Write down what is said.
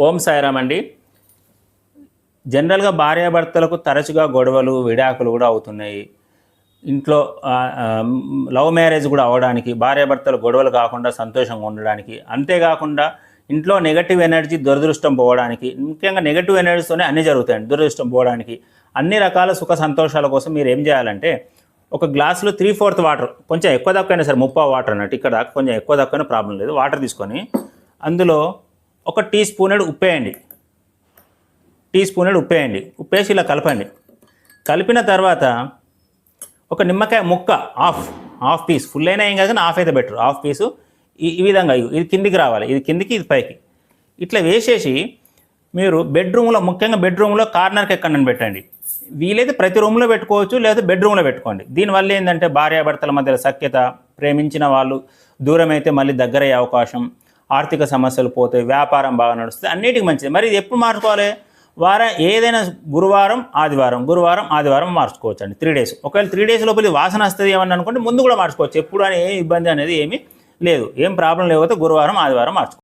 ఓం సాయిరామ్ అండి. జనరల్‌గా భార్యాభర్తలకు తరచుగా గొడవలు, విడాకులు కూడా అవుతున్నాయి. ఇంట్లో లవ్ మ్యారేజ్ కూడా అవ్వడానికి, భార్యాభర్తలు గొడవలు కాకుండా సంతోషంగా ఉండడానికి, అంతేకాకుండా ఇంట్లో నెగటివ్ ఎనర్జీ, దురదృష్టం పోవడానికి, ముఖ్యంగా నెగటివ్ ఎనర్జీతోనే అన్నీ జరుగుతాయండి. దురదృష్టం పోవడానికి, అన్ని రకాల సుఖ సంతోషాల కోసం మీరు ఏం చేయాలంటే, ఒక గ్లాసులో 3/4 వాటర్, కొంచెం ఎక్కువ తక్కువైనా సరే, ముప్పావు వాటర్ అన్నట్టు, ఇక్కడ దాకా కొంచెం ఎక్కువ తక్కువైనా ప్రాబ్లం లేదు. వాటర్ తీసుకొని అందులో ఒక టీ స్పూనెడు ఉప్పేయండి. ఉప్పేసి ఇలా కలపండి. కలిపిన తర్వాత ఒక నిమ్మకాయ ముక్క హాఫ్ పీస్, ఫుల్ అయినా ఏం కాదు కానీ హాఫ్ అయితే బెటర్. హాఫ్ పీసు ఈ విధంగా ఇది కిందికి రావాలి, ఇది కిందికి, ఇది పైకి, ఇట్లా వేసేసి మీరు బెడ్రూమ్లో, ముఖ్యంగా బెడ్రూమ్లో కార్నర్కి ఎక్కడని పెట్టండి. వీలైతే ప్రతి రూమ్లో పెట్టుకోవచ్చు, లేదా బెడ్రూమ్లో పెట్టుకోండి. దీనివల్ల ఏంటంటే భార్యాభర్తల మధ్య సఖ్యత, ప్రేమించిన వాళ్ళు దూరం అయితే మళ్ళీ దగ్గరయ్యే అవకాశం, ఆర్థిక సమస్యలు పోతాయి, వ్యాపారం బాగా నడుస్తుంది, అన్నిటికీ మంచిది. మరి ఇది ఎప్పుడు మార్చుకోవాలి? ఏదైనా గురువారం ఆదివారం మార్చుకోవచ్చు అండి. 3 days. ఒకవేళ 3 days లోపల వాసన వస్తుంది ఏమన్నా అనుకుంటే ముందు కూడా మార్చుకోవచ్చు. ఎప్పుడు అని ఏ ఇబ్బంది అనేది ఏమీ లేదు. ఏం ప్రాబ్లం లేకపోతే గురువారం ఆదివారం మార్చుకోవచ్చు.